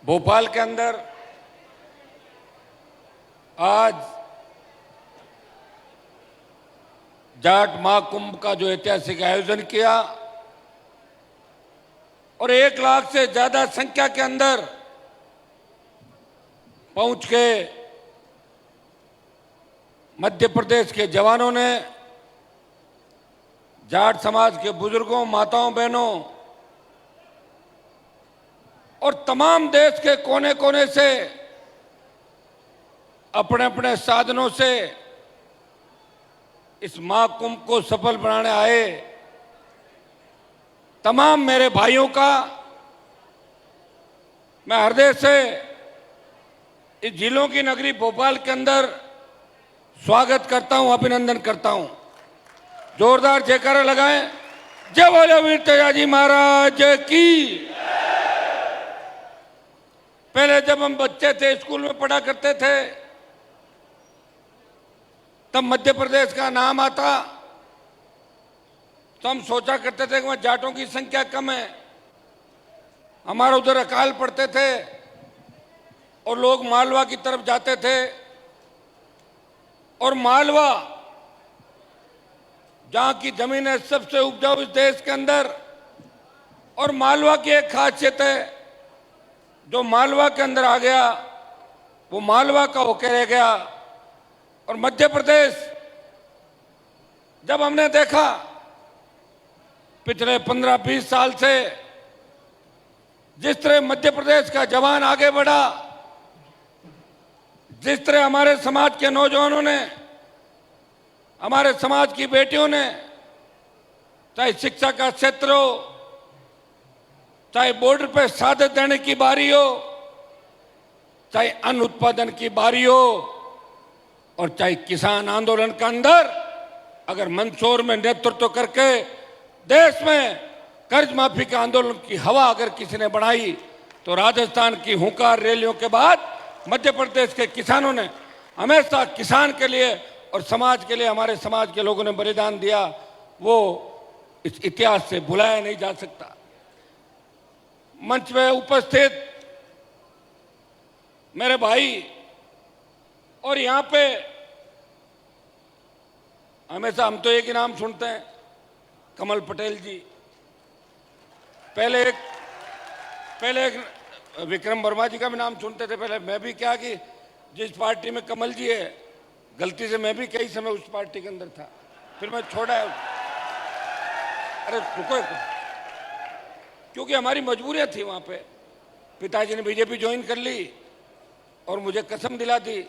भोपाल के अंदर आज जाट महाकुंभ का जो ऐतिहासिक आयोजन किया और 1 लाख से ज्यादा संख्या के अंदर पहुंच के मध्य प्रदेश के जवानों ने जाट समाज के बुजुर्गों, माताओं, बहनों और तमाम देश के कोने कोने से अपने अपने साधनों से इस महाकुंभ को सफल बनाने आए तमाम मेरे भाइयों का मैं हृदय से इस जिलों की नगरी भोपाल के अंदर स्वागत करता हूं, अभिनंदन करता हूं। जोरदार जयकारा लगाएं। जय बोलो वीर तेजाजी महाराज की। पहले जब हम बच्चे थे, स्कूल में पढ़ा करते थे, तब मध्य प्रदेश का नाम आता तो हम सोचा करते थे कि वहां जाटों की संख्या कम है। हमारे उधर अकाल पड़ते थे और लोग मालवा की तरफ जाते थे और मालवा जहां की जमीन है सबसे उपजाऊ इस देश के अंदर। और मालवा की एक खासियत है, जो मालवा के अंदर आ गया वो मालवा का होकर रह गया। और मध्य प्रदेश जब हमने देखा पिछले 15-20 साल से जिस तरह मध्य प्रदेश का जवान आगे बढ़ा, जिस तरह हमारे समाज के नौजवानों ने, हमारे समाज की बेटियों ने, चाहे शिक्षा का क्षेत्र हो, चाहे बॉर्डर पे शहादत देने की बारी हो, चाहे अन्न उत्पादन की बारी हो और चाहे किसान आंदोलन के अंदर अगर मंदसौर में नेतृत्व करके देश में कर्ज माफी के आंदोलन की हवा अगर किसी ने बढ़ाई तो राजस्थान की हुंकार रैलियों के बाद मध्य प्रदेश के किसानों ने हमेशा किसान के लिए और समाज के लिए, हमारे समाज के लोगों ने बलिदान दिया। वो इस इतिहास से भुलाया नहीं जा सकता। मंच में उपस्थित मेरे भाई और यहां पे हमेशा हम तो एक ही नाम सुनते हैं, कमल पटेल जी। पहले एक विक्रम वर्मा जी का भी नाम सुनते थे। पहले मैं भी क्या कि जिस पार्टी में कमल जी है, गलती से मैं भी कई समय उस पार्टी के अंदर था, फिर मैं छोड़ा है। अरे रुको, क्योंकि हमारी मजबूरियां थी वहां पे। पिताजी ने बीजेपी ज्वाइन कर ली और मुझे कसम दिला दी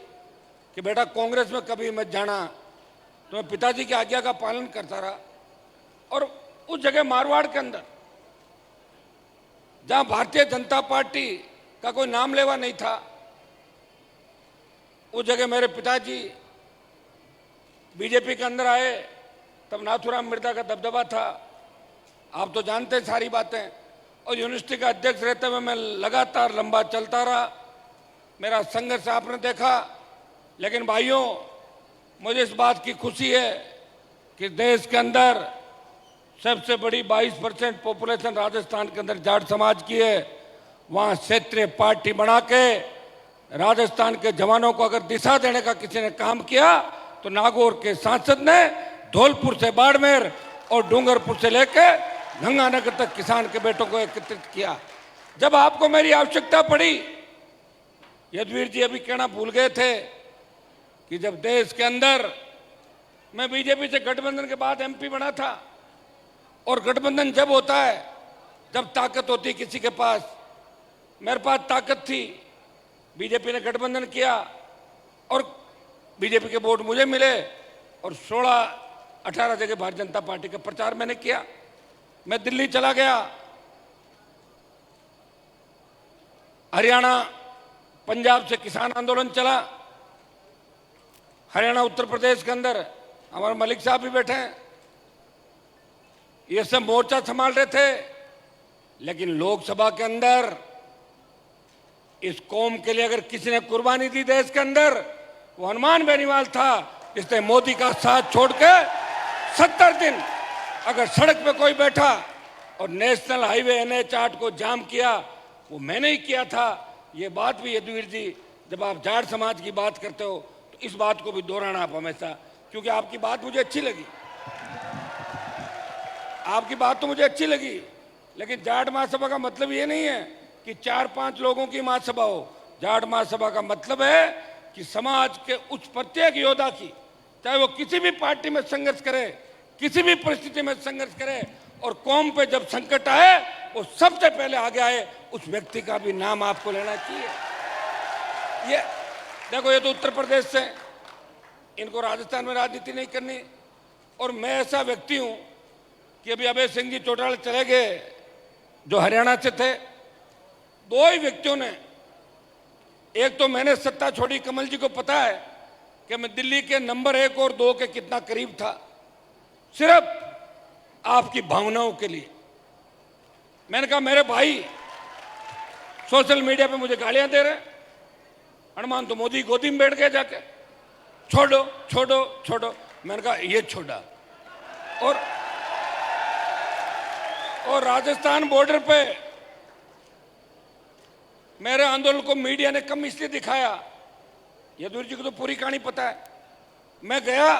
कि बेटा कांग्रेस में कभी मत जाना। तो मैं पिताजी की आज्ञा का पालन करता रहा। और उस जगह मारवाड़ के अंदर जहां भारतीय जनता पार्टी का कोई नाम लेवा नहीं था, उस जगह मेरे पिताजी बीजेपी के अंदर आए। तब नाथुराम मिर्जा का दबदबा था, आप तो जानते हैं सारी बातें। और यूनिवर्सिटी का अध्यक्ष रहते हुए मैं लगातार लंबा चलता रहा। मेरा संघर्ष आपने देखा। लेकिन भाइयों, मुझे इस बात की खुशी है कि देश के अंदर सबसे बड़ी 22% पॉपुलेशन राजस्थान के अंदर जाट समाज की है। वहां क्षेत्रीय पार्टी बना के राजस्थान के जवानों को अगर दिशा देने का किसी ने काम किया तो नागौर के सांसद ने धौलपुर से बाड़मेर और डूंगरपुर से लेके गंगानगर तक किसान के बेटों को एकत्रित किया। जब आपको मेरी आवश्यकता पड़ी, यदुवीर जी अभी कहना भूल गए थे कि जब देश के अंदर मैं बीजेपी से गठबंधन के बाद एमपी बना था, और गठबंधन जब होता है जब ताकत होती है किसी के पास। मेरे पास ताकत थी, बीजेपी ने गठबंधन किया और बीजेपी के वोट मुझे मिले और 16-18 जगह भारतीय जनता पार्टी का प्रचार मैंने किया। मैं दिल्ली चला गया, हरियाणा, पंजाब से किसान आंदोलन चला। हरियाणा, उत्तर प्रदेश के अंदर हमारे मलिक साहब भी बैठे हैं, ये सब मोर्चा संभाल रहे थे। लेकिन लोकसभा के अंदर इस कौम के लिए अगर किसी ने कुर्बानी दी देश के अंदर, वो हनुमान बेनीवाल था, जिसने मोदी का साथ छोड़ के 70 दिन अगर सड़क पे कोई बैठा और नेशनल हाईवे NH 8 को जाम किया, वो मैंने ही किया था। ये बात भी यदुवीर जी, जब आप जाट समाज की बात करते हो तो इस बात को भी दोहराना आप हमेशा, क्योंकि आपकी बात मुझे अच्छी लगी, आपकी बात तो मुझे अच्छी लगी, लेकिन जाट महासभा का मतलब ये नहीं है कि 4-5 लोगों की महासभा हो। जाट महासभा का मतलब है कि समाज के उस प्रत्येक योद्धा की, चाहे वो किसी भी पार्टी में संघर्ष करे, किसी भी परिस्थिति में संघर्ष करे, और कौम पे जब संकट आए वो सबसे पहले आगे आए, उस व्यक्ति का भी नाम आपको लेना चाहिए। ये देखो, ये तो उत्तर प्रदेश से, इनको राजस्थान में राजनीति नहीं करनी। और मैं ऐसा व्यक्ति हूं कि अभी अभय सिंह जी चौटाला चले गए जो हरियाणा से थे, 2 ही व्यक्तियों ने, एक तो मैंने सत्ता छोड़ी, कमल जी को पता है कि मैं दिल्ली के नंबर 1 और 2 के कितना करीब था, सिर्फ आपकी भावनाओं के लिए। मैंने कहा मेरे भाई सोशल मीडिया पे मुझे गालियां दे रहे, हनुमान तो मोदी गोदी में बैठ गए जाके, छोड़ो छोड़ो छोड़ो। मैंने कहा ये छोड़ा। और राजस्थान बॉर्डर पे मेरे आंदोलन को मीडिया ने कम इसलिए दिखाया, यदुवीर जी को तो पूरी कहानी पता है। मैं गया,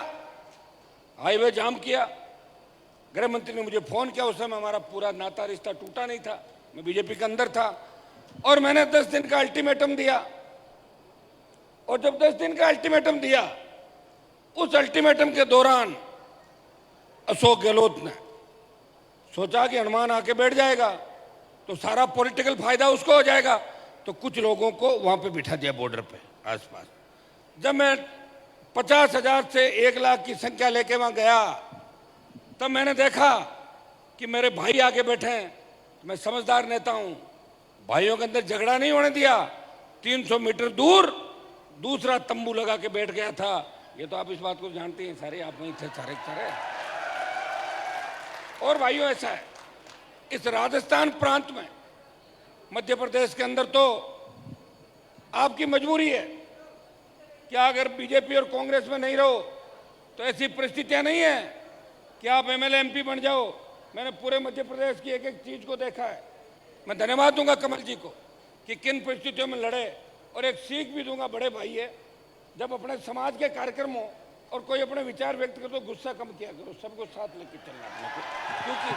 हाईवे जाम किया, गृह मंत्री ने मुझे फोन किया, उस समय हमारा पूरा नाता रिश्ता टूटा नहीं था, मैं बीजेपी के अंदर था, और मैंने 10 दिन का अल्टीमेटम दिया। और जब 10 दिन का अल्टीमेटम दिया, उस अल्टीमेटम के दौरान अशोक गहलोत ने सोचा कि हनुमान आके बैठ जाएगा तो सारा पॉलिटिकल फायदा उसको हो जाएगा, तो कुछ लोगों को वहां पे बिठा दिया बॉर्डर पे आसपास। जब मैं 50,000 से 1 लाख की संख्या लेके वहां गया, तब मैंने देखा कि मेरे भाई आगे बैठे हैं। मैं समझदार नेता हूं, भाइयों के अंदर झगड़ा नहीं होने दिया। 300 मीटर दूर दूसरा तंबू लगा के बैठ गया था। ये तो आप इस बात को जानते हैं सारे, आप वहीं थे सारे सारे। और भाइयों, ऐसा है इस राजस्थान प्रांत में, मध्य प्रदेश के अंदर तो आपकी मजबूरी है कि अगर बीजेपी और कांग्रेस में नहीं रहो तो ऐसी परिस्थितियां नहीं है कि आप एमएलए एमपी बन जाओ। मैंने पूरे मध्य प्रदेश की एक एक चीज को देखा है। मैं धन्यवाद दूंगा कमल जी को कि किन परिस्थितियों में लड़े, और एक सीख भी दूंगा बड़े भाई है, जब अपने समाज के कार्यक्रम हो और कोई अपने विचार व्यक्त करे तो गुस्सा कम किया करो, सबको साथ लेकर चलना अपने,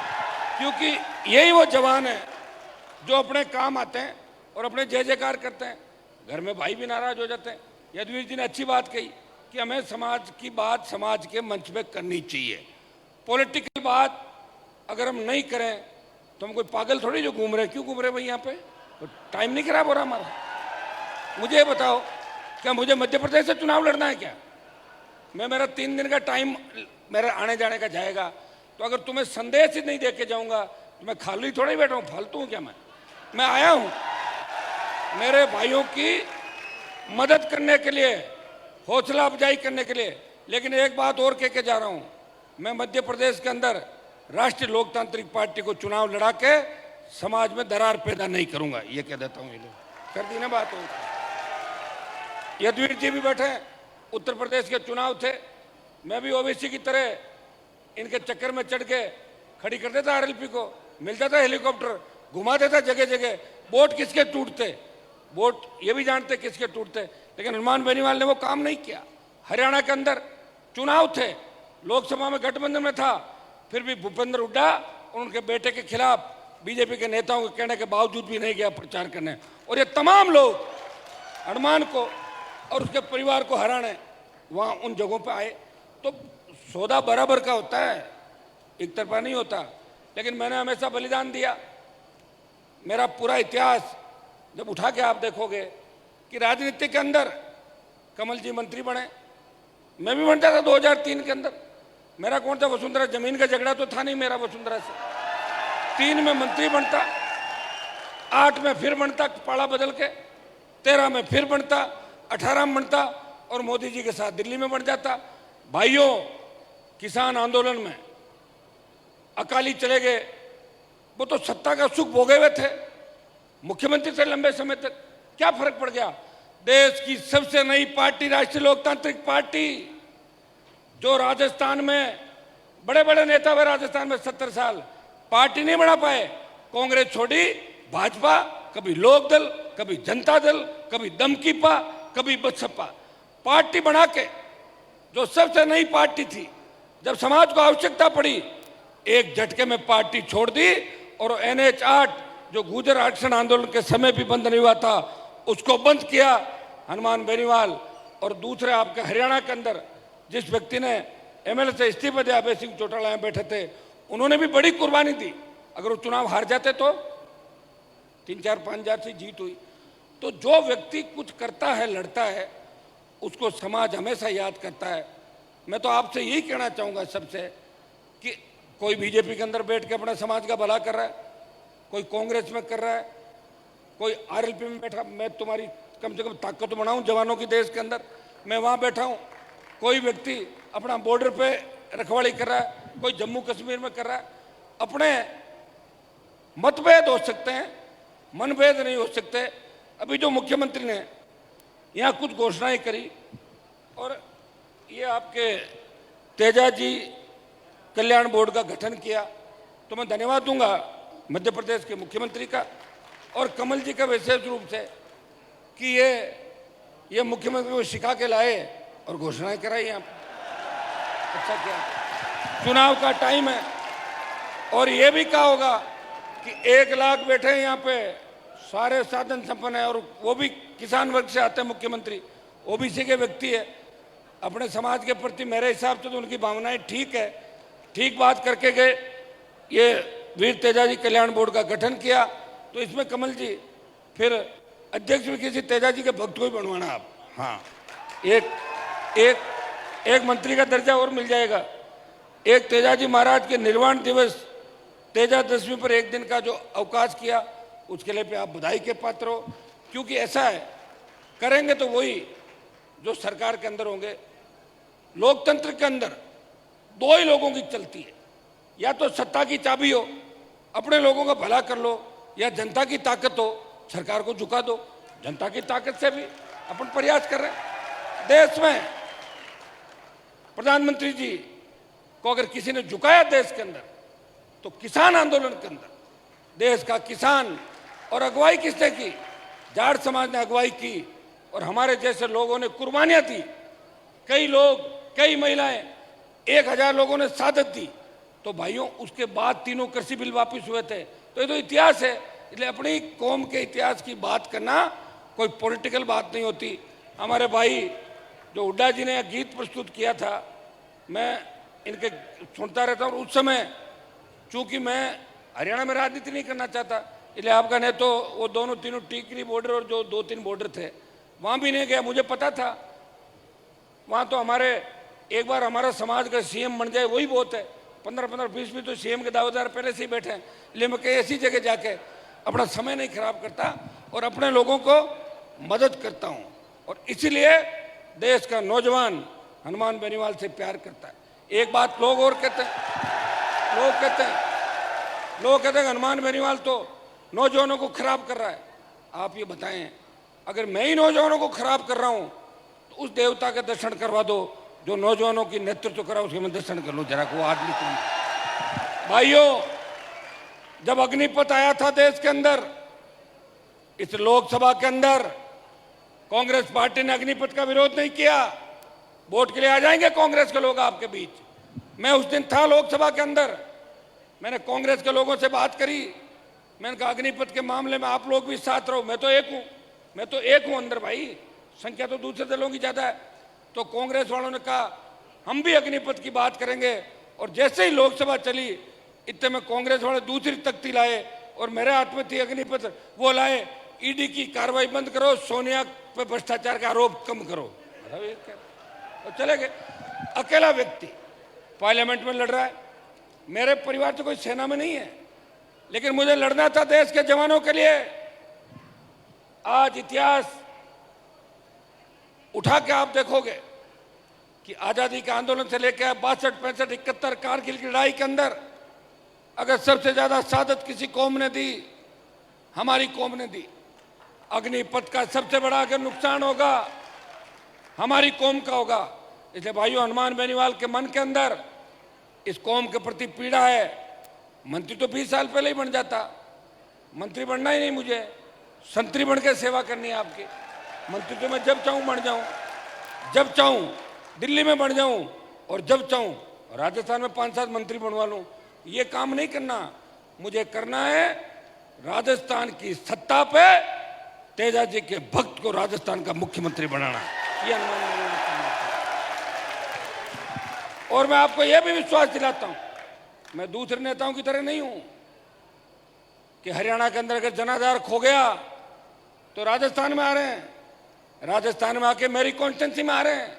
क्योंकि यही वो जवान है जो अपने काम आते हैं और अपने जय जयकार करते हैं। घर में भाई भी नाराज हो जाते हैं। यदुवीर जी ने अच्छी बात कही कि हमें समाज की बात समाज के मंच पे करनी चाहिए। पॉलिटिकल बात अगर हम नहीं करें तो हम कोई पागल थोड़ी जो घूम रहे, क्यों घूम रहे भाई यहाँ पे, तो टाइम नहीं खराब हो रहा हमारा। मुझे बताओ, क्या मुझे मध्य प्रदेश से चुनाव लड़ना है क्या? मेरा 3 दिन का टाइम मेरा आने जाने का जाएगा, तो अगर तुम्हें संदेश ही नहीं दे के जाऊंगा तो मैं खाली थोड़ा ही बैठा हूँ, फालतू हूँ क्या? मैं आया हूँ मेरे भाइयों की मदद करने के लिए, हौसला अफजाई करने के लिए। लेकिन एक बात और कह के जा रहा हूँ, मैं मध्य प्रदेश के अंदर राष्ट्रीय लोकतांत्रिक पार्टी को चुनाव लड़ा के समाज में दरार पैदा नहीं करूंगा, ये कह देता हूँ। ये लोग कर दी ना बात हो। यदुवीर जी भी बैठे, उत्तर प्रदेश के चुनाव थे, मैं भी ओबीसी की तरह इनके चक्कर में चढ़ के खड़ी कर देता आरएलपी को, मिलता था हेलीकॉप्टर, घुमा देता जगह जगह। वोट किसके टूटते, वोट ये भी जानते किसके टूटते, लेकिन हनुमान बेनीवाल ने वो काम नहीं किया। हरियाणा के अंदर चुनाव थे, लोकसभा में गठबंधन में था, फिर भी भूपेंद्र हुड्डा और उनके बेटे के खिलाफ बीजेपी के नेताओं के कहने के बावजूद भी नहीं गया प्रचार करने। और ये तमाम लोग हनुमान को और उसके परिवार को हराने वहाँ उन जगहों पे आए। तो सौदा बराबर का होता है, एक तरफा नहीं होता। लेकिन मैंने हमेशा बलिदान दिया। मेरा पूरा इतिहास जब उठा के आप देखोगे कि राजनीति के अंदर कमल जी मंत्री बने, मैं भी बनता था 2003 के अंदर। मेरा कौन था वसुंधरा, जमीन का झगड़ा तो था नहीं मेरा वसुंधरा से। 3 में मंत्री बनता, 8 में फिर बनता पाड़ा बदल के, 13 में फिर बनता, 18 में बनता और मोदी जी के साथ दिल्ली में बन जाता। भाइयों, किसान आंदोलन में अकाली चले गए, वो तो सत्ता का सुख भोगे हुए थे, मुख्यमंत्री से लंबे समय तक। क्या फर्क पड़ गया? देश की सबसे नई पार्टी राष्ट्रीय लोकतांत्रिक पार्टी, जो राजस्थान में बड़े बड़े नेता हुए, राजस्थान में 70 साल पार्टी नहीं बना पाए, कांग्रेस छोड़ी, भाजपा कभी लोक दल, कभी जनता दल, कभी दमकीपा, कभी बसपा, पार्टी बना के जो सबसे नई पार्टी थी, जब समाज को आवश्यकता पड़ी एक झटके में पार्टी छोड़ दी और NH 8 जो गुर्जर आरक्षण आंदोलन के समय भी बंद नहीं हुआ था उसको बंद किया हनुमान बेनीवाल। और दूसरे आपके हरियाणा के अंदर जिस व्यक्ति ने MLA से इस्तीफा दिया, अभय सिंह चौटाला यहाँ बैठे थे, उन्होंने भी बड़ी कुर्बानी दी। अगर वो चुनाव हार जाते तो 3-4-5 हजार से जीत हुई। तो जो व्यक्ति कुछ करता है, लड़ता है, उसको समाज हमेशा याद करता है। मैं तो आपसे यही कहना चाहूँगा सबसे कि कोई बीजेपी के अंदर बैठ के अपने समाज का भला कर रहा है, कोई कांग्रेस में कर रहा है, कोई RLP में बैठा, मैं तुम्हारी कम से कम ताकत तो बनाऊं जवानों की देश के अंदर, मैं वहाँ बैठा हूँ। कोई व्यक्ति अपना बॉर्डर पे रखवाली कर रहा है, कोई जम्मू कश्मीर में कर रहा है। अपने मतभेद हो सकते हैं, मनभेद नहीं हो सकते। अभी जो मुख्यमंत्री ने यहाँ कुछ घोषणाएं करी और ये आपके तेजाजी कल्याण बोर्ड का गठन किया, तो मैं धन्यवाद दूंगा मध्य प्रदेश के मुख्यमंत्री का और कमल जी का विशेष रूप से कि ये मुख्यमंत्री को सिखा के लाए और घोषणाएं कराई। यहाँ अच्छा क्या, चुनाव का टाइम है और ये भी कहा होगा कि 1 लाख बैठे हैं यहाँ पे, सारे साधन संपन्न है और वो भी किसान वर्ग से आते हैं मुख्यमंत्री, OBC के व्यक्ति है। अपने समाज के प्रति मेरे हिसाब से तो उनकी भावनाएं ठीक है, ठीक बात करके गए। ये वीर तेजाजी कल्याण बोर्ड का गठन किया, तो इसमें कमल जी फिर अध्यक्ष भी किसी तेजाजी के भक्त को ही बनवाना आप। हाँ, एक मंत्री का दर्जा और मिल जाएगा। एक तेजाजी महाराज के निर्वाण दिवस तेजा दशमी पर 1 दिन का जो अवकाश किया, उसके लिए भी आप बधाई के पात्र हो। क्योंकि ऐसा है, करेंगे तो वही जो सरकार के अंदर होंगे। लोकतंत्र के अंदर 2 ही लोगों की चलती है, या तो सत्ता की चाबी हो, अपने लोगों का भला कर लो, या जनता की ताकत हो, सरकार को झुका दो। जनता की ताकत से भी अपन प्रयास कर रहे हैं। देश में प्रधानमंत्री जी को अगर किसी ने झुकाया देश के अंदर, तो किसान आंदोलन के अंदर देश का किसान, और अगुवाई किसने की? जाट समाज ने अगुवाई की और हमारे जैसे लोगों ने कुर्बानियां दी। कई लोग, कई महिलाएं, 1000 लोगों ने शहादत दी। तो भाइयों, उसके बाद 3 कृषि बिल वापस हुए थे। तो ये तो इतिहास है। इसलिए अपनी कौम के इतिहास की बात करना कोई पॉलिटिकल बात नहीं होती। हमारे भाई जो हुड्डा जी ने गीत प्रस्तुत किया था, मैं इनके सुनता रहता हूँ। उस समय चूंकि मैं हरियाणा में राजनीति नहीं करना चाहता, इसलिए आपका नहीं तो वो दोनों तीनों टीकरी बॉर्डर और जो 2-3 बॉर्डर थे वहाँ भी नहीं गया। मुझे पता था वहाँ तो हमारे एक बार हमारा समाज का CM बन जाए वही बहुत है। 15-15, 20 तो CM के दावेदार पहले से ही बैठे हैं। इसलिए मैं कहीं ऐसी जगह जाके अपना समय नहीं खराब करता और अपने लोगों को मदद करता हूँ। और इसीलिए देश का नौजवान हनुमान बेनीवाल से प्यार करता है। एक बात लोग और कहते हैं, लोग कहते हैं हनुमान बेनीवाल तो नौजवानों को खराब कर रहा है। आप ये बताएं, अगर मैं ही नौजवानों को खराब कर रहा हूं तो उस देवता के दर्शन करवा दो जो नौजवानों की नेतृत्व करा, उसके मैं दर्शन कर लो जरा को आदमी कौन। भाइयों, जब अग्निपथ आया था देश के अंदर, इस लोकसभा के अंदर, कांग्रेस पार्टी ने अग्निपथ का विरोध नहीं किया। वोट के लिए आ जाएंगे कांग्रेस के लोग आपके बीच। मैं उस दिन था लोकसभा के अंदर, मैंने कांग्रेस के लोगों से बात करी। मैंने कहा अग्निपथ के मामले में आप लोग भी साथ रहो। मैं तो एक हूं अंदर भाई, संख्या तो दूसरे दलों की ज्यादा है। तो कांग्रेस वालों ने कहा हम भी अग्निपथ की बात करेंगे। और जैसे ही लोकसभा चली, इतने में कांग्रेस वाले दूसरी तख्ती लाए और मेरे हाथ में थी अग्निपथ, वो लाए ईडी की कार्रवाई बंद करो, सोनिया पे भ्रष्टाचार का आरोप कम करो। तो चले गए। अकेला व्यक्ति पार्लियामेंट में लड़ रहा है। मेरे परिवार तो कोई सेना में नहीं है, लेकिन मुझे लड़ना था देश के जवानों के लिए। आज इतिहास उठा के आप देखोगे कि आजादी के आंदोलन से लेकर 62, 65, 71 कारगिल की लड़ाई के अंदर अगर सबसे ज्यादा शहादत किसी कौम ने दी, हमारी कौम ने दी। अग्निपथ का सबसे बड़ा अगर नुकसान होगा, हमारी कौम का होगा। इसलिए भाइयों, हनुमान बेनीवाल के मन के अंदर इस कौम के प्रति पीड़ा है। मंत्री तो 20 साल पहले ही बन जाता, मंत्री बनना ही नहीं मुझे। संतरी बन के सेवा करनी है आपकी। मंत्री तो मैं जब चाहूँ बन जाऊँ, जब चाहूँ दिल्ली में बन जाऊँ, और जब चाहूँ राजस्थान में 5-7 मंत्री बनवा लूँ। ये काम नहीं करना। मुझे करना है राजस्थान की सत्ता पे तेजा जी के भक्त को राजस्थान का मुख्यमंत्री बनाना। ये अनुमान मैंने करना था। और मैं आपको यह भी विश्वास दिलाता हूं, मैं दूसरे नेताओं की तरह नहीं हूं कि हरियाणा के अंदर अगर जनाधार खो गया तो राजस्थान में आ रहे हैं, राजस्थान में आके मेरी कॉन्स्टिट्यूंसी में आ रहे हैं,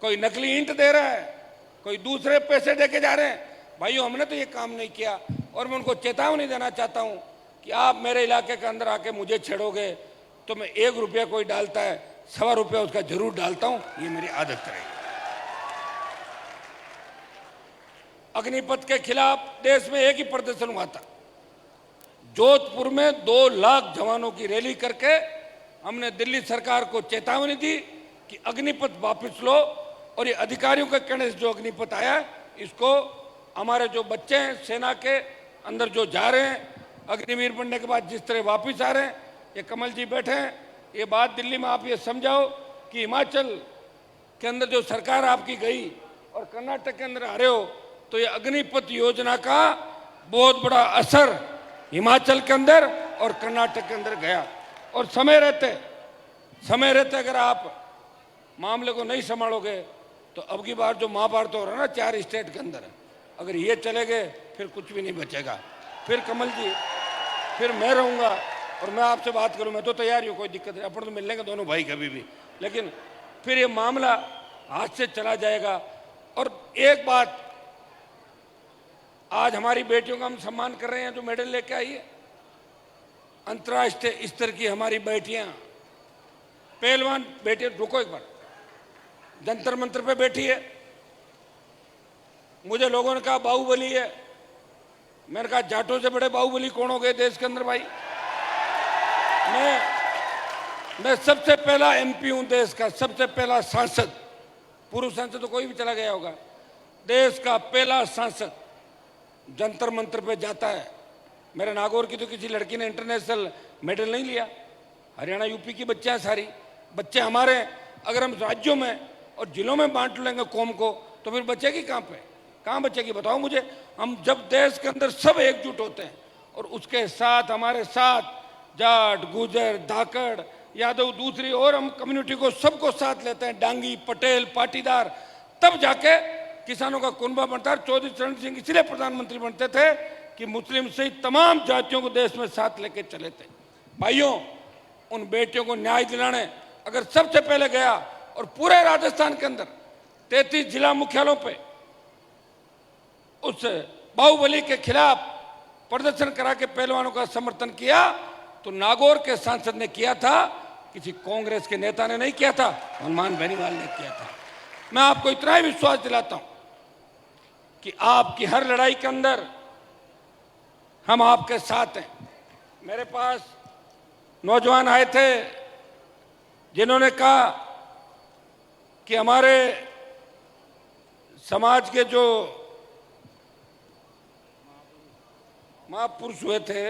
कोई नकली ईंट दे रहा है, कोई दूसरे पैसे देके जा रहे हैं। भाइयों, हमने तो ये काम नहीं किया। और मैं उनको चेतावनी देना चाहता हूं कि आप मेरे इलाके के अंदर आके मुझे छेड़ोगे तो मैं 1 रुपया कोई डालता है, 1.25 रुपया उसका जरूर डालता हूं। ये मेरी आदत रहेगी। अग्निपथ के खिलाफ देश में एक ही प्रदर्शन हुआ था। जोधपुर में 2 लाख जवानों की रैली करके हमने दिल्ली सरकार को चेतावनी दी कि अग्निपथ वापस लो, और ये अधिकारियों के कहने से जो अग्निपथ आया, इसको हमारे जो बच्चे हैं सेना के अंदर जो जा रहे हैं, अग्निवीर बनने के बाद जिस तरह वापस आ रहे हैं, ये कमल जी बैठे हैं, ये बात दिल्ली में आप ये समझाओ कि हिमाचल के अंदर जो सरकार आपकी गई और कर्नाटक के अंदर आ रहे हो, तो ये अग्निपथ योजना का बहुत बड़ा असर हिमाचल के अंदर और कर्नाटक के अंदर गया। और समय रहते अगर आप मामले को नहीं संभालोगे तो अब की बार जो महाभारत हो रहा है ना 4 स्टेट के अंदर, अगर ये चले गए फिर कुछ भी नहीं बचेगा। फिर कमल जी, फिर मैं रहूँगा और मैं आपसे बात करूँ, मैं तो तैयार हूँ, कोई दिक्कत नहीं, अपन तो मिल लेंगे दोनों भाई कभी भी, लेकिन फिर ये मामला हाथ से चला जाएगा। और एक बात, आज हमारी बेटियों का हम सम्मान कर रहे हैं जो मेडल लेके आई है, अंतर्राष्ट्रीय स्तर की हमारी बेटियां, पहलवान बेटियां, रुको एक बार, जंतर मंत्र पे बैठी है। मुझे लोगों ने कहा बाहुबली है, मैंने कहा जाटों से बड़े बाहुबली कौन हो गए देश के अंदर भाई। मैं सबसे पहला एमपी हूं देश का, सबसे पहला सांसद, पूर्व सांसद तो कोई भी चला गया होगा, देश का पहला सांसद जंतर मंत्र पे जाता है। मेरे नागौर की तो किसी लड़की ने इंटरनेशनल मेडल नहीं लिया। हरियाणा यूपी की बच्चियां सारी, बच्चे हमारे हैं। अगर हम राज्यों में और जिलों में बांट लेंगे कौम को तो फिर बचेगी कहाँ पे, कहाँ बचेगी बताओ मुझे। हम जब देश के अंदर सब एकजुट होते हैं और उसके साथ हमारे साथ जाट, गुजर, धाकड़, यादव, दूसरी और हम कम्युनिटी को सबको साथ लेते हैं, डांगी, पटेल, पाटीदार, तब जाके किसानों का कुनबा बनता है। चौधरी चरण सिंह इसलिए प्रधानमंत्री बनते थे कि मुस्लिम सहित तमाम जातियों को देश में साथ लेके चले थे। भाइयों, उन बेटियों को न्याय दिलाने अगर सबसे पहले गया और पूरे राजस्थान के अंदर 33 जिला मुख्यालयों पे उस बाहुबली के खिलाफ प्रदर्शन करा के पहलवानों का समर्थन किया, तो नागौर के सांसद ने किया था, किसी कांग्रेस के नेता ने नहीं किया था, हनुमान बेनीवाल ने किया था। मैं आपको इतना ही विश्वास दिलाता हूं कि आपकी हर लड़ाई के अंदर हम आपके साथ हैं। मेरे पास नौजवान आए थे जिन्होंने कहा कि हमारे समाज के जो महापुरुष हुए थे,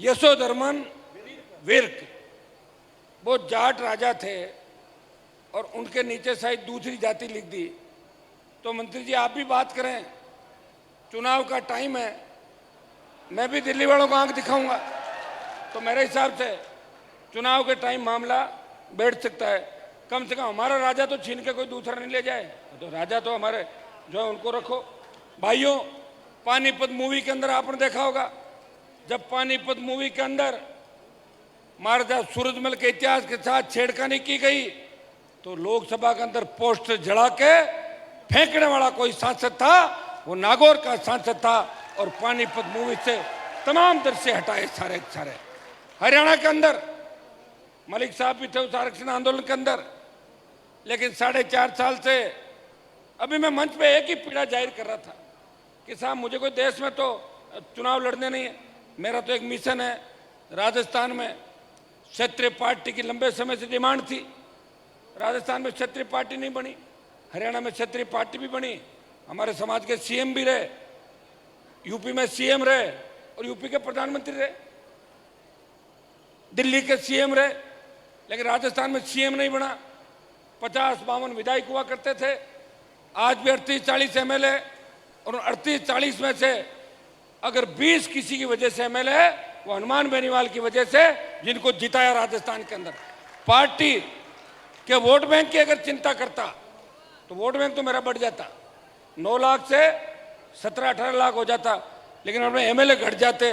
यशोधर्मन विर्क, वो जाट राजा थे और उनके नीचे शायद दूसरी जाति लिख दी। तो मंत्री जी आप भी बात करें, चुनाव का टाइम है, मैं भी दिल्ली वालों को आंख दिखाऊंगा, तो मेरे हिसाब से चुनाव के टाइम मामला बैठ सकता है। कम से कम हमारा राजा तो छीन के कोई दूसरा नहीं ले जाए, तो राजा तो हमारे जो है उनको रखो। भाइयों, पानीपत मूवी के अंदर आपने देखा होगा, जब पानीपत मूवी के अंदर महाराजा सूरजमल के इतिहास के साथ छेड़खानी की गई तो लोकसभा के अंदर पोस्टर जला के फेंकने वाला कोई सांसद था, वो नागौर का सांसद था, और पानीपत मूवी से तमाम दृश्य हटाए सारे सारे। हरियाणा के अंदर मलिक साहब भी थे उस आरक्षण आंदोलन के अंदर, लेकिन 4.5 साल से अभी मैं मंच पे एक ही पीड़ा जाहिर कर रहा था कि साहब मुझे कोई देश में तो चुनाव लड़ने नहीं है, मेरा तो एक मिशन है। राजस्थान में क्षत्रिय पार्टी की लंबे समय से डिमांड थी, राजस्थान में क्षत्रिय पार्टी नहीं बनी, हरियाणा में क्षत्रिय पार्टी भी बनी, हमारे समाज के सीएम भी रहे, यूपी में सीएम रहे और यूपी के प्रधानमंत्री रहे, दिल्ली के सीएम रहे, लेकिन राजस्थान में सीएम नहीं बना। 50-52 विधायक हुआ करते थे, आज भी 38-40 एमएलए, और 38-40 में से अगर 20 किसी की वजह से एमएलए है, वो हनुमान बेनीवाल की वजह से, जिनको जिताया राजस्थान के अंदर। पार्टी के वोट बैंक की अगर चिंता करता तो वोट बैंक तो मेरा बढ़ जाता, 9 लाख से 17-18 लाख हो जाता, लेकिन अपने एमएलए घट जाते।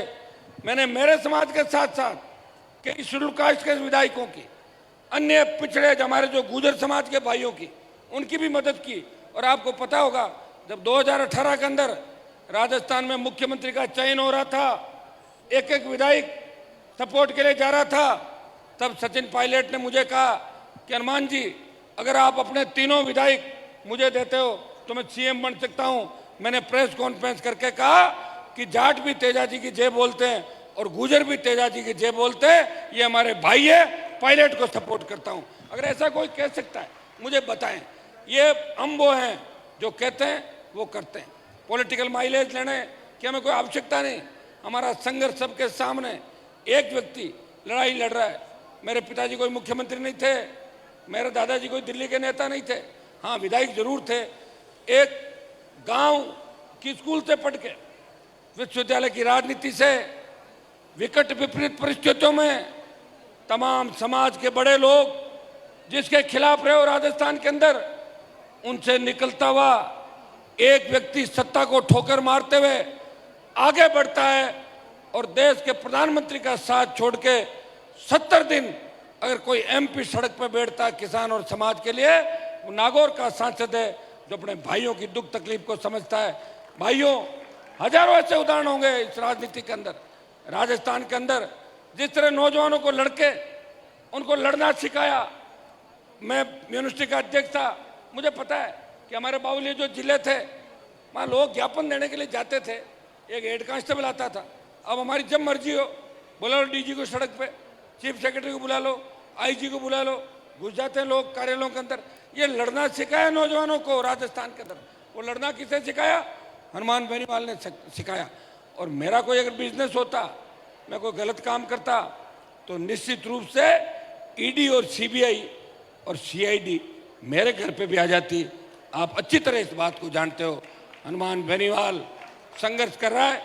मैंने मेरे समाज के साथ साथ कई शेड्यूल कास्ट के विधायकों की, अन्य पिछड़े हमारे जो गुर्जर समाज के भाइयों की, उनकी भी मदद की। और आपको पता होगा जब 2018 के अंदर राजस्थान में मुख्यमंत्री का चयन हो रहा था, एक एक विधायक सपोर्ट के लिए जा रहा था, तब सचिन पायलट ने मुझे कहा कि हनुमान जी, अगर आप अपने तीनों विधायक मुझे देते हो तो मैं सीएम बन सकता हूं। मैंने प्रेस कॉन्फ्रेंस करके कहा कि जाट भी तेजाजी की जय बोलते हैं और गुर्जर भी तेजाजी की जय बोलते हैं, ये हमारे भाई है, पायलट को सपोर्ट करता हूं। अगर ऐसा कोई कह सकता है मुझे बताएं। ये हम वो हैं जो कहते हैं वो करते हैं। पॉलिटिकल माइलेज लेने की हमें कोई आवश्यकता नहीं। हमारा संघर्ष सबके सामने, एक व्यक्ति लड़ाई लड़ रहा है। मेरे पिताजी कोई मुख्यमंत्री नहीं थे, मेरे दादाजी कोई दिल्ली के नेता नहीं थे, हाँ विधायक जरूर थे। एक गांव की स्कूल से पढ़ के विश्वविद्यालय की राजनीति से विकट विपरीत परिस्थितियों में तमाम समाज के बड़े लोग जिसके खिलाफ रहे हो राजस्थान के अंदर, उनसे निकलता हुआ एक व्यक्ति सत्ता को ठोकर मारते हुए आगे बढ़ता है और देश के प्रधानमंत्री का साथ छोड़ के 70 दिन अगर कोई एमपी सड़क पर बैठता है किसान और समाज के लिए, वो नागौर का सांसद है जो अपने भाइयों की दुख तकलीफ को समझता है। भाइयों, हजारों ऐसे उदाहरण होंगे इस राजनीति के अंदर। राजस्थान के अंदर जिस तरह नौजवानों को लड़के उनको लड़ना सिखाया। मैं यूनिवर्सिटी का अध्यक्ष था, मुझे पता है कि हमारे बावली जो जिले थे वहाँ लोग ज्ञापन देने के लिए जाते थे, एक हेड कांस्टेबल आता था। अब हमारी जब मर्जी हो बुला लो डीजी को सड़क पे, चीफ सेक्रेटरी को बुला लो, आईजी को बुला लो, घुस जाते हैं लोग कार्यालयों के अंदर। ये लड़ना सिखाया नौजवानों को राजस्थान के अंदर। वो लड़ना किसने सिखाया? हनुमान बेनीवाल ने सिखाया। और मेरा कोई अगर बिजनेस होता, मैं कोई गलत काम करता, तो निश्चित रूप से ईडी और सीबीआई और सीआईडी मेरे घर पे भी आ जाती। आप अच्छी तरह इस बात को जानते हो। हनुमान बेनीवाल संघर्ष कर रहा है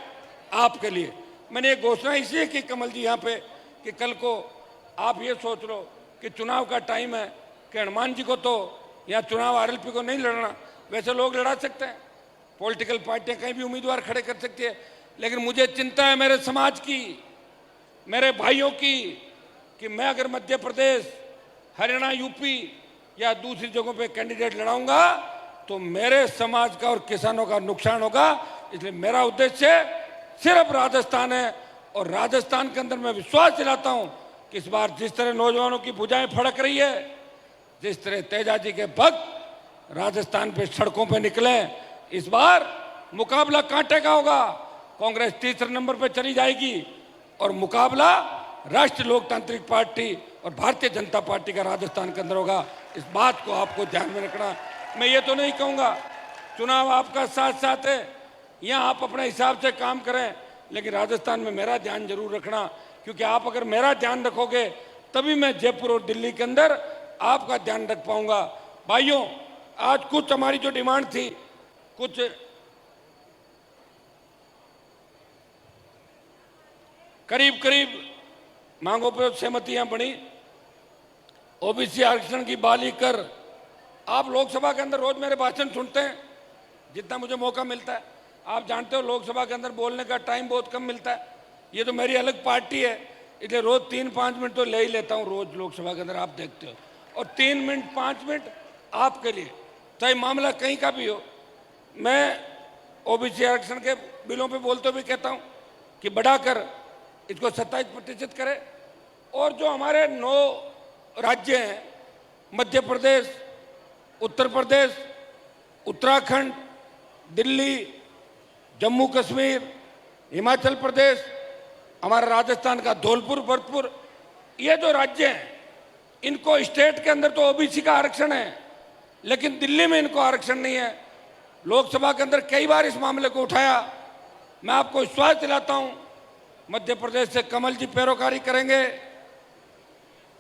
आपके लिए। मैंने एक घोषणा इसलिए की कमल जी यहाँ पे कि कल को आप ये सोच लो कि चुनाव का टाइम है कि हनुमान जी को तो यहाँ चुनाव आरएलपी को नहीं लड़ना, वैसे लोग लड़ा सकते हैं, पॉलिटिकल पार्टियां कहीं भी उम्मीदवार खड़े कर सकती है, लेकिन मुझे चिंता है मेरे समाज की, मेरे भाइयों की, कि मैं अगर मध्य प्रदेश, हरियाणा, यूपी या दूसरी जगहों पे कैंडिडेट लड़ाऊंगा तो मेरे समाज का और किसानों का नुकसान होगा। इसलिए मेरा उद्देश्य सिर्फ राजस्थान है और राजस्थान के अंदर मैं विश्वास दिलाता हूं कि इस बार जिस तरह नौजवानों की भुजाएं फड़क रही है, जिस तरह तेजाजी के भक्त राजस्थान पे सड़कों पे निकले, इस बार मुकाबला कांटे का होगा। कांग्रेस तीसरे नंबर पे चली जाएगी और मुकाबला राष्ट्रीय लोकतांत्रिक पार्टी और भारतीय जनता पार्टी का राजस्थान के अंदर होगा। इस बात को आपको ध्यान में रखना। मैं ये तो नहीं कहूँगा चुनाव आपका साथ साथ है, यहाँ आप अपने हिसाब से काम करें, लेकिन राजस्थान में मेरा ध्यान जरूर रखना, क्योंकि आप अगर मेरा ध्यान रखोगे तभी मैं जयपुर और दिल्ली के अंदर आपका ध्यान रख पाऊंगा। भाइयों, आज कुछ हमारी जो डिमांड थी, कुछ करीब करीब मांगों पर सहमतियां बनी। ओबीसी आरक्षण की बहाली कर, आप लोकसभा के अंदर रोज मेरे भाषण सुनते हैं जितना मुझे मौका मिलता है। आप जानते हो लोकसभा के अंदर बोलने का टाइम बहुत कम मिलता है। ये तो मेरी अलग पार्टी है, इसलिए रोज 3-5 मिनट तो ले ही लेता हूँ रोज लोकसभा के अंदर, आप देखते हो। और 3 मिनट 5 मिनट आपके लिए, चाहे मामला कहीं का भी हो। मैं ओबीसी आरक्षण के बिलों पे बोलते हुए कहता हूँ कि बढ़ाकर इसको 27% करें। और जो हमारे 9 राज्य हैं, मध्य प्रदेश, उत्तर प्रदेश, उत्तराखंड, दिल्ली, जम्मू कश्मीर, हिमाचल प्रदेश, हमारा राजस्थान का धौलपुर, भरतपुर, ये जो राज्य हैं इनको स्टेट के अंदर तो ओबीसी का आरक्षण है, लेकिन दिल्ली में इनको आरक्षण नहीं है। लोकसभा के अंदर कई बार इस मामले को उठाया, मैं आपको विश्वास दिलाता हूं, मध्य प्रदेश से कमल जी पैरोकारी करेंगे,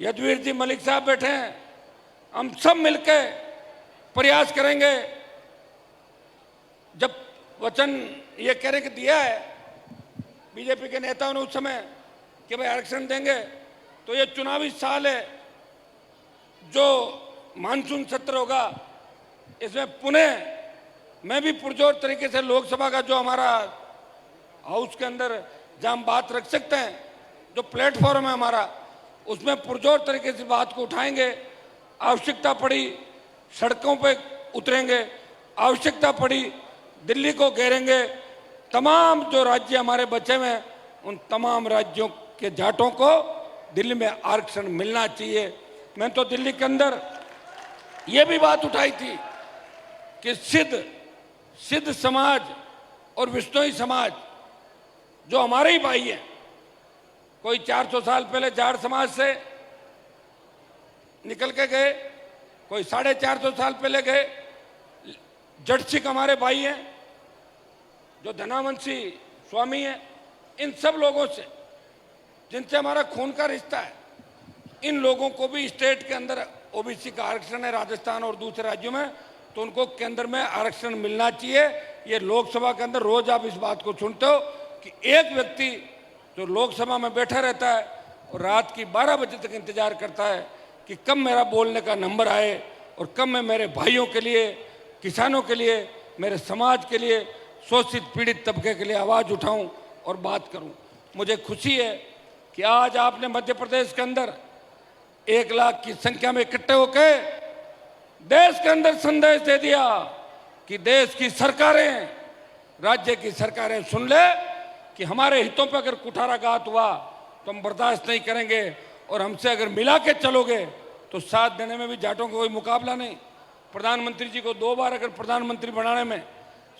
यदुवीर जी मलिक साहब बैठे हैं, हम सब मिलकर प्रयास करेंगे। जब वचन ये कहने के दिया है बीजेपी के नेताओं ने उस समय कि भाई आरक्षण देंगे, तो ये चुनावी साल है, जो मानसून सत्र होगा इसमें पुनः मैं भी पुरजोर तरीके से लोकसभा का जो हमारा हाउस के अंदर जहां हम बात रख सकते हैं, जो प्लेटफॉर्म है हमारा, उसमें पुरजोर तरीके से बात को उठाएंगे। आवश्यकता पड़ी सड़कों पे उतरेंगे, आवश्यकता पड़ी दिल्ली को घेरेंगे। तमाम जो राज्य हमारे बचे हुए हैं उन तमाम राज्यों के जाटों को दिल्ली में आरक्षण मिलना चाहिए। मैं तो दिल्ली के अंदर ये भी बात उठाई थी कि सिद्ध समाज और विश्नोई समाज जो हमारे ही भाई हैं, कोई 400 साल पहले जाट समाज से निकल के गए, कोई 450 साल पहले गए। जट सिख हमारे भाई हैं, जो धनावंशी स्वामी हैं, इन सब लोगों से जिनसे हमारा खून का रिश्ता है, इन लोगों को भी स्टेट के अंदर ओबीसी का आरक्षण है राजस्थान और दूसरे राज्यों में, तो उनको केंद्र में आरक्षण मिलना चाहिए। ये लोकसभा के अंदर रोज आप इस बात को सुनते हो कि एक व्यक्ति जो लोकसभा में बैठा रहता है और रात की 12 बजे तक इंतजार करता है कि कब मेरा बोलने का नंबर आए और कब मैं मेरे भाइयों के लिए, किसानों के लिए, मेरे समाज के लिए, शोषित पीड़ित तबके के लिए आवाज़ उठाऊं और बात करूं। मुझे खुशी है कि आज आपने मध्य प्रदेश के अंदर 1 लाख की संख्या में इकट्ठे होकर देश के अंदर संदेश दे दिया कि देश की सरकारें, राज्य की सरकारें सुन ले कि हमारे हितों पर अगर कुठाराघात हुआ तो हम बर्दाश्त नहीं करेंगे, और हमसे अगर मिला के चलोगे तो साथ देने में भी जाटों का कोई मुकाबला नहीं। प्रधानमंत्री जी को 2 बार अगर प्रधानमंत्री बनाने में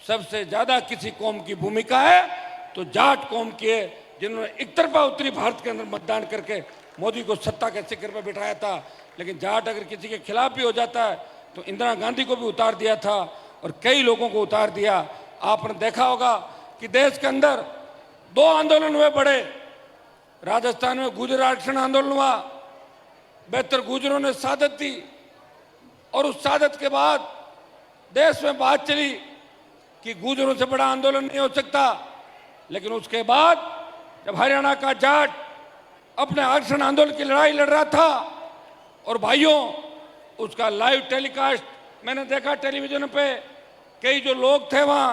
सबसे ज्यादा किसी कौम की भूमिका है तो जाट कौम की है, जिन्होंने एक तरफा उत्तरी भारत के अंदर मतदान करके मोदी को सत्ता के शिखर पर बिठाया था। लेकिन जाट अगर किसी के खिलाफ भी हो जाता है तो इंदिरा गांधी को भी उतार दिया था और कई लोगों को उतार दिया। आपने देखा होगा कि देश के अंदर 2 आंदोलन हुए बड़े। राजस्थान में गुर्जर आरक्षण आंदोलन हुआ, बेहतर गुर्जरों ने शहादत दी, और उस शहादत के बाद देश में बात चली कि गुर्जरों से बड़ा आंदोलन नहीं हो सकता। लेकिन उसके बाद जब हरियाणा का जाट अपने आरक्षण आंदोलन की लड़ाई लड़ रहा था, और भाइयों उसका लाइव टेलीकास्ट मैंने देखा टेलीविजन पे, कई जो लोग थे वहां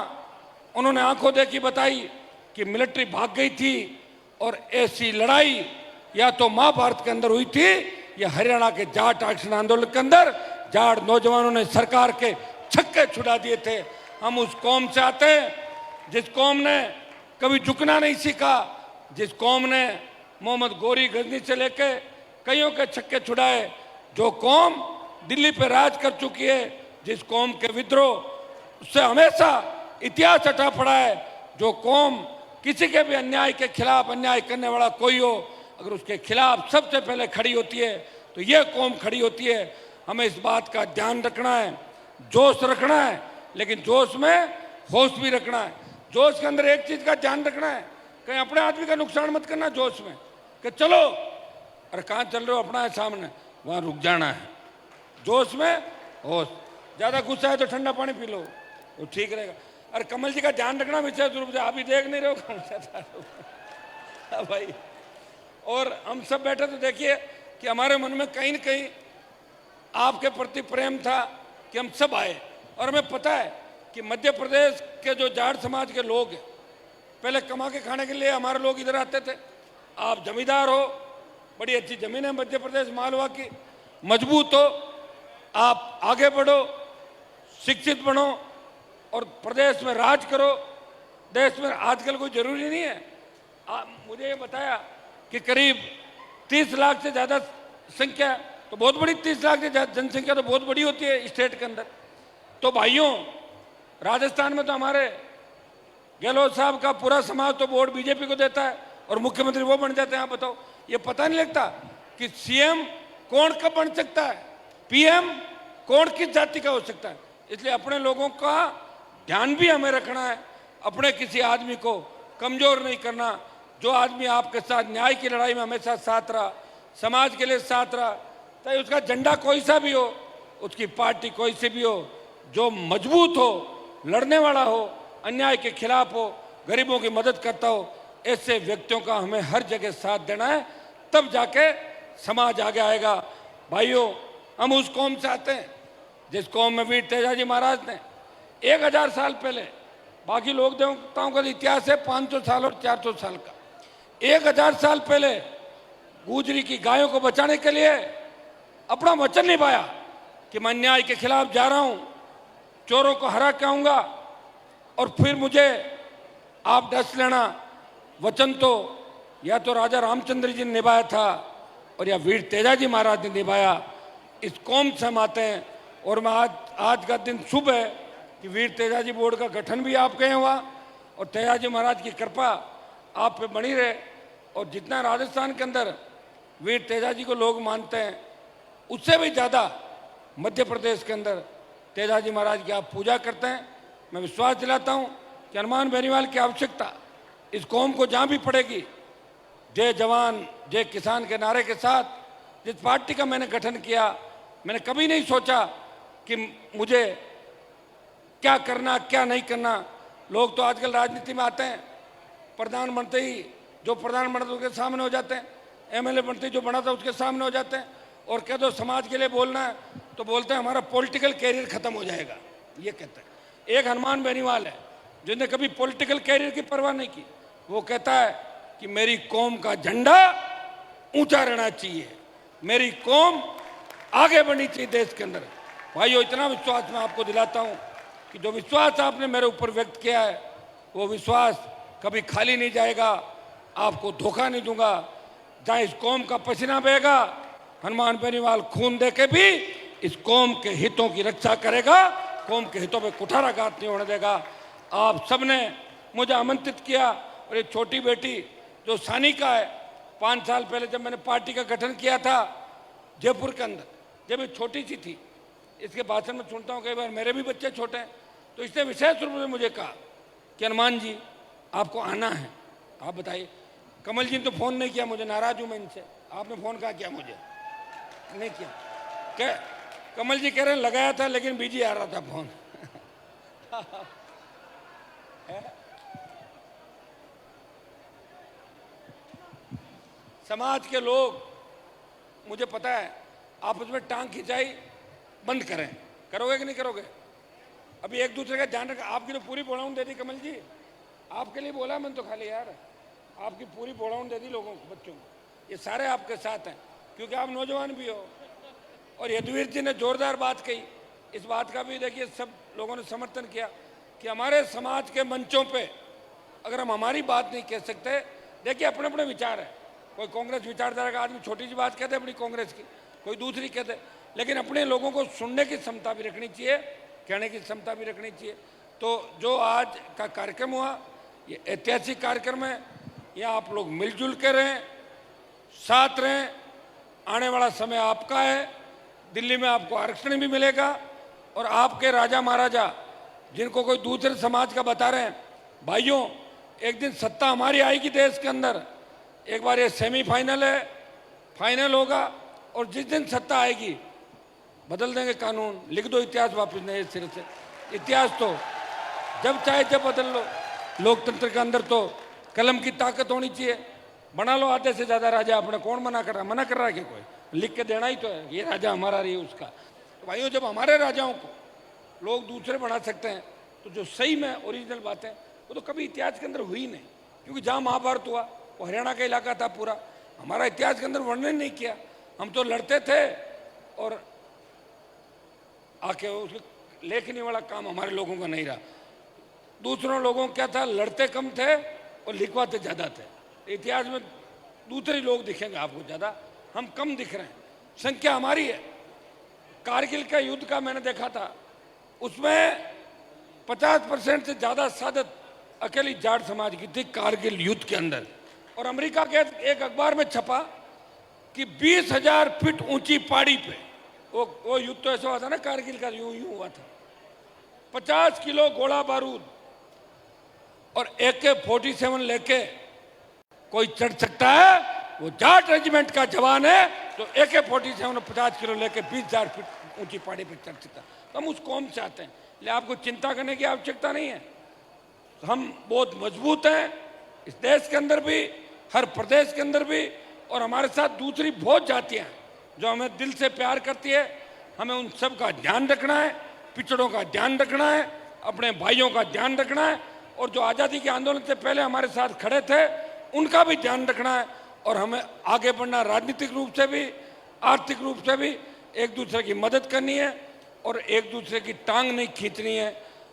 उन्होंने आंखों देखी बताई कि मिलिट्री भाग गई थी, और ऐसी लड़ाई या तो महाभारत के अंदर हुई थी या हरियाणा के जाट आरक्षण आंदोलन के अंदर जाट नौजवानों ने सरकार के छक्के छुड़ा दिए थे। हम उस कौम से आते हैं जिस कौम ने कभी झुकना नहीं सीखा, जिस कौम ने मोहम्मद गोरी गजनी से लेके कईयों के छक्के छुड़ाए, जो कौम दिल्ली पे राज कर चुकी है, जिस कौम के विद्रोह उससे हमेशा इतिहास हटा पड़ा है, जो कौम किसी के भी अन्याय के खिलाफ, अन्याय करने वाला कोई हो, अगर उसके खिलाफ सबसे पहले खड़ी होती है तो ये कौम खड़ी होती है। हमें इस बात का ध्यान रखना है, जोश रखना है, लेकिन जोश में होश भी रखना है। जोश के अंदर एक चीज का ध्यान रखना है, कहीं अपने आदमी का नुकसान मत करना जोश में कि चलो, अरे कहाँ चल रहे हो, अपना है सामने, वहां रुक जाना है। जोश में होश, ज्यादा गुस्सा है तो ठंडा पानी पी लो, वो ठीक रहेगा। अरे कमल जी का ध्यान रखना विशेष रूप से, आप ही देख नहीं रहे हो भाई। और हम सब बैठे तो देखिए कि हमारे मन में कहीं न कहीं आपके प्रति प्रेम था कि हम सब आए, और हमें पता है कि मध्य प्रदेश के जो जाट समाज के लोग हैं, पहले कमा के खाने के लिए हमारे लोग इधर आते थे। आप जमींदार हो, बड़ी अच्छी जमीन है मध्य प्रदेश मालवा की, मजबूत हो, आप आगे बढ़ो, शिक्षित बनो और प्रदेश में राज करो। देश में आजकल कोई जरूरी नहीं है। मुझे ये बताया कि करीब 30 लाख से ज़्यादा संख्या, तो बहुत बड़ी, 30 लाख से जनसंख्या तो बहुत बड़ी होती है स्टेट के अंदर। तो भाइयों, राजस्थान में तो हमारे गहलोत साहब का पूरा समाज तो वोट बीजेपी को देता है और मुख्यमंत्री वो बन जाते हैं। आप बताओ, ये पता नहीं लगता कि सीएम कौन कब बन सकता है, पीएम कौन किस जाति का हो सकता है। इसलिए अपने लोगों का ध्यान भी हमें रखना है, अपने किसी आदमी को कमजोर नहीं करना। जो आदमी आपके साथ न्याय की लड़ाई में हमेशा साथ रहा, समाज के लिए साथ रहा, चाहे उसका झंडा कोई सा भी हो, उसकी पार्टी कोई सी भी हो, जो मजबूत हो, लड़ने वाला हो, अन्याय के खिलाफ हो, गरीबों की मदद करता हो, ऐसे व्यक्तियों का हमें हर जगह साथ देना है, तब जाके समाज आगे आएगा। भाइयों, हम उस कौम से आते हैं जिस कौम में वीर तेजाजी महाराज ने 1000 साल पहले, बाकी लोक देवताओं का इतिहास है 500 साल और 400 साल का, 1000 साल पहले गुजरी की गायों को बचाने के लिए अपना वचन निभाया कि मैं अन्याय के खिलाफ जा रहा हूं, चोरों को हरा के आऊंगा, और फिर मुझे आप डस लेना। वचन तो या तो राजा रामचंद्र जी ने निभाया था और या वीर तेजाजी महाराज ने निभाया। इस कौम से हम आते हैं, और मैं आज का दिन शुभ है कि वीर तेजाजी बोर्ड का गठन भी आपके यहाँ हुआ, और तेजाजी महाराज की कृपा आप पे बनी रहे। और जितना राजस्थान के अंदर वीर तेजाजी को लोग मानते हैं, उससे भी ज़्यादा मध्य प्रदेश के अंदर तेजाजी महाराज की आप पूजा करते हैं। मैं विश्वास दिलाता हूँ कि हनुमान बेनीवाल की आवश्यकता इस कौम को जहाँ भी पड़ेगी, जय जवान जय किसान के नारे के साथ जिस पार्टी का मैंने गठन किया, मैंने कभी नहीं सोचा कि मुझे क्या करना क्या नहीं करना। लोग तो आजकल राजनीति में आते हैं, प्रधानमंत्री जो प्रधानमंत्री के सामने हो जाते हैं, एमएलए मंत्री जो बना था उसके सामने हो जाते हैं, और कह दो समाज के लिए बोलना है तो बोलते हैं हमारा पॉलिटिकल कैरियर खत्म हो जाएगा, ये कहते हैं। एक हनुमान बेनीवाल है जिसने कभी पॉलिटिकल कैरियर की परवाह नहीं की, वो कहता है कि मेरी कौम का झंडा ऊंचा रहना चाहिए, मेरी कौम आगे बढ़नी चाहिए देश के अंदर। भाइयों, इतना विश्वास मैं आपको दिलाता हूं कि जो विश्वास आपने मेरे ऊपर व्यक्त किया है, वो विश्वास कभी खाली नहीं जाएगा, आपको धोखा नहीं दूंगा। जहाँ इस कौम का पसीना बहेगा, हनुमान बेनीवाल खून दे के भी इस कौम के हितों की रक्षा करेगा, कौम के हितों पे कुठाराघात नहीं होने देगा। आप सबने मुझे आमंत्रित किया, और एक छोटी बेटी जो सानिका है, 5 साल पहले जब मैंने पार्टी का गठन किया था जयपुर के अंदर, जब ये छोटी सी थी, इसके भाषण में सुनता हूँ कई बार, मेरे भी बच्चे छोटे हैं, तो इसने विशेष रूप से मुझे कहा कि हनुमान जी आपको आना है। आप बताइए, कमल जी ने तो फ़ोन नहीं किया मुझे, नाराज हूँ मैं इनसे, आपने फ़ोन कहा किया मुझे? नहीं किया। क्या कमल जी कह रहे हैं लगाया था लेकिन बिजी आ रहा था फ़ोन। समाज के लोग, मुझे पता है, आप उसमें टांग खिंचाई बंद करें, करोगे कि नहीं करोगे? अभी एक दूसरे का ध्यान रखा। आपकी तो पूरी बोलाउन दे दी कमल जी, आपके लिए बोला मैंने तो खाली यार, आपकी पूरी बोलाउन दे दी लोगों को, बच्चों को। ये सारे आपके साथ हैं क्योंकि आप नौजवान भी हो। और यदुवीर जी ने जोरदार बात कही, इस बात का भी देखिए सब लोगों ने समर्थन किया कि हमारे समाज के मंचों पे अगर हम हमारी बात नहीं कह सकते, देखिए अपने अपने विचार है, कोई कांग्रेस विचारधारा का आदमी छोटी सी बात कहते अपनी कांग्रेस की, कोई दूसरी कहते, लेकिन अपने लोगों को सुनने की क्षमता भी रखनी चाहिए, कहने की क्षमता भी रखनी चाहिए। तो जो आज का कार्यक्रम हुआ, ये ऐतिहासिक कार्यक्रम है, यहाँ आप लोग मिलजुल के रहें, साथ रहें। आने वाला समय आपका है, दिल्ली में आपको आरक्षण भी मिलेगा, और आपके राजा महाराजा जिनको कोई दूसरे समाज का बता रहे हैं, भाइयों एक दिन सत्ता हमारी आएगी देश के अंदर। एक बार ये सेमीफाइनल है, फाइनल होगा, और जिस दिन सत्ता आएगी बदल देंगे कानून, लिख दो इतिहास वापस नए सिरे से। इतिहास तो जब चाहे जब बदल लो, लोकतंत्र के अंदर तो कलम की ताकत होनी चाहिए। बना लो आधे से ज़्यादा राजा अपने, कौन मना कर रहा है? मना कर रहा है कि कोई? लिख के देना ही तो है, ये राजा हमारा रही उसका। तो भाइयों, जब हमारे राजाओं को लोग दूसरे बना सकते हैं, तो जो सही में ओरिजिनल बातें वो तो कभी इतिहास के अंदर हुई नहीं, क्योंकि जहाँ महाभारत हुआ वो हरियाणा का इलाका था पूरा, हमारा इतिहास के अंदर वर्णन नहीं किया। हम तो लड़ते थे और आके उसके लेखनी वाला काम हमारे लोगों का नहीं रहा। दूसरों लोगों क्या था, लड़ते कम थे और लिखवाते ज़्यादा थे। इतिहास में दूसरे लोग दिखेंगे आपको ज़्यादा, हम कम दिख रहे हैं, संख्या हमारी है। कारगिल का युद्ध का मैंने देखा था, उसमें 50% से ज़्यादा शहादत अकेली जाट समाज की थी कारगिल युद्ध के अंदर। और अमेरिका के एक अखबार में छपा कि 20,000 फीट ऊंची पहाड़ी पे वो युद्ध तो ऐसा हुआ था ना, कारगिल का यूं यूं हुआ था, 50 किलो गोला बारूद और AK-47 लेके कोई चढ़ सकता है, वो जाट रेजिमेंट का जवान है तो AK-47 50 किलो लेके 20,000 फीट ऊंची पहाड़ी पर चढ़ सकता है। तो हम उस कौम से आते हैं, इसलिए आपको चिंता करने की आवश्यकता नहीं है। हम बहुत मजबूत हैं इस देश के अंदर भी, हर प्रदेश के अंदर भी, और हमारे साथ दूसरी बहुत जातियां हैं जो हमें दिल से प्यार करती है। हमें उन सब का ध्यान रखना है, पिछड़ों का ध्यान रखना है, अपने भाइयों का ध्यान रखना है, और जो आज़ादी के आंदोलन से पहले हमारे साथ खड़े थे उनका भी ध्यान रखना है। और हमें आगे बढ़ना, राजनीतिक रूप से भी, आर्थिक रूप से भी एक दूसरे की मदद करनी है और एक दूसरे की टांग नहीं खींचनी है।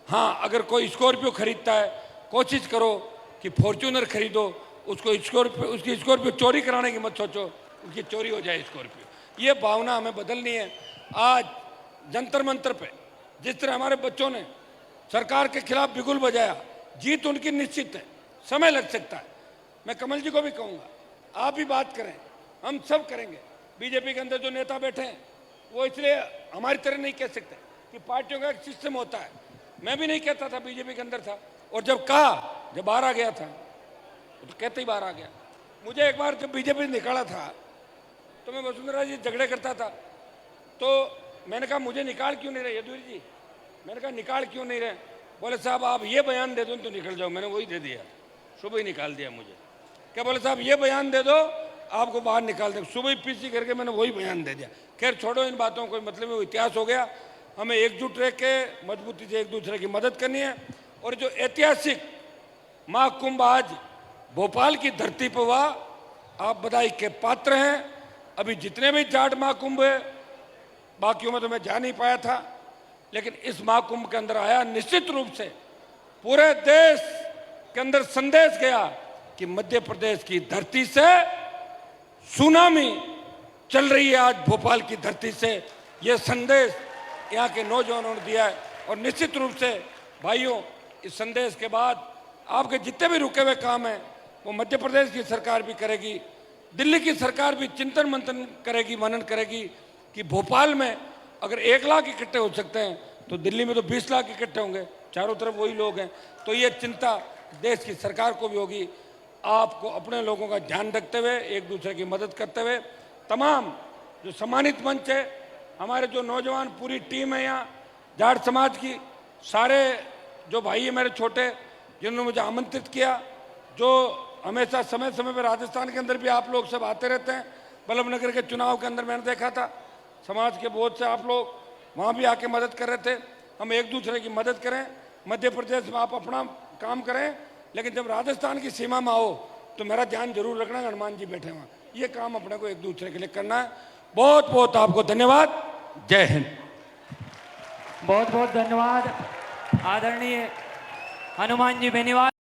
हाँ, अगर कोई स्कॉर्पियो खरीदता है, कोशिश करो कि फॉर्च्यूनर खरीदो, उसकी स्कॉर्पियो चोरी कराने की मत सोचो, उसकी चोरी हो जाए स्कॉर्पियो। ये भावना हमें बदलनी है। आज जंतर मंतर पे जिस तरह हमारे बच्चों ने सरकार के खिलाफ बिगुल बजाया, जीत उनकी निश्चित है, समय लग सकता है। मैं कमल जी को भी कहूँगा, आप भी बात करें, हम सब करेंगे। बीजेपी के अंदर जो नेता बैठे हैं वो इसलिए हमारी तरह नहीं कह सकते कि पार्टियों का एक सिस्टम होता है। मैं भी नहीं कहता था, बीजेपी के अंदर था, और जब बाहर आ गया था तो कहते ही बाहर आ गया। मुझे एक बार जब बीजेपी ने निकाला था तो मैं वसुंधरा जी झगड़े करता था, तो मैंने कहा मुझे निकाल क्यों नहीं रहे येदुरी जी, मैंने कहा निकाल क्यों नहीं रहे? बोले साहब आप ये बयान दे दो तो निकल जाओ। मैंने वही दे दिया, सुबह ही निकाल दिया मुझे। क्या बोले साहब ये बयान दे दो आपको बाहर निकाल दे, सुबह ही पीसी करके मैंने वही बयान दे दिया। खैर छोड़ो इन बातों को, मतलब वो इतिहास हो गया। हमें एकजुट रह के मजबूती से एक दूसरे की मदद करनी है। और जो ऐतिहासिक महाकुंभ आज भोपाल की धरती पर हुआ, आप बधाई के पात्र हैं। अभी जितने भी जाट महाकुंभ है, बाकियों में तो मैं जा नहीं पाया था, लेकिन इस महाकुंभ के अंदर आया, निश्चित रूप से पूरे देश के अंदर संदेश गया कि मध्य प्रदेश की धरती से सुनामी चल रही है। आज भोपाल की धरती से यह संदेश यहाँ के नौजवानों ने दिया है। और निश्चित रूप से भाइयों, इस संदेश के बाद आपके जितने भी रुके हुए काम हैं वो मध्य प्रदेश की सरकार भी करेगी, दिल्ली की सरकार भी चिंतन मंथन करेगी, मनन करेगी कि भोपाल में अगर 1 लाख इकट्ठे हो सकते हैं तो दिल्ली में तो 20 लाख इकट्ठे होंगे, चारों तरफ वही लोग हैं। तो ये चिंता देश की सरकार को भी होगी। आपको अपने लोगों का ध्यान रखते हुए, एक दूसरे की मदद करते हुए, तमाम जो सम्मानित मंच है, हमारे जो नौजवान पूरी टीम है यहाँ जाट समाज की, सारे जो भाई है मेरे छोटे जिन्होंने मुझे आमंत्रित किया, जो हमेशा समय समय पर राजस्थान के अंदर भी आप लोग सब आते रहते हैं। बल्लभनगर के चुनाव के अंदर मैंने देखा था समाज के बहुत से आप लोग वहाँ भी आके मदद कर रहे थे। हम एक दूसरे की मदद करें, मध्य प्रदेश में आप अपना काम करें, लेकिन जब राजस्थान की सीमा में आओ तो मेरा ध्यान जरूर रखना, हनुमान जी बैठे वहाँ, ये काम अपने को एक दूसरे के लिए करना है। बहुत बहुत आपको धन्यवाद। जय हिंद। बहुत बहुत धन्यवाद आदरणीय हनुमान जी बेनीवाल।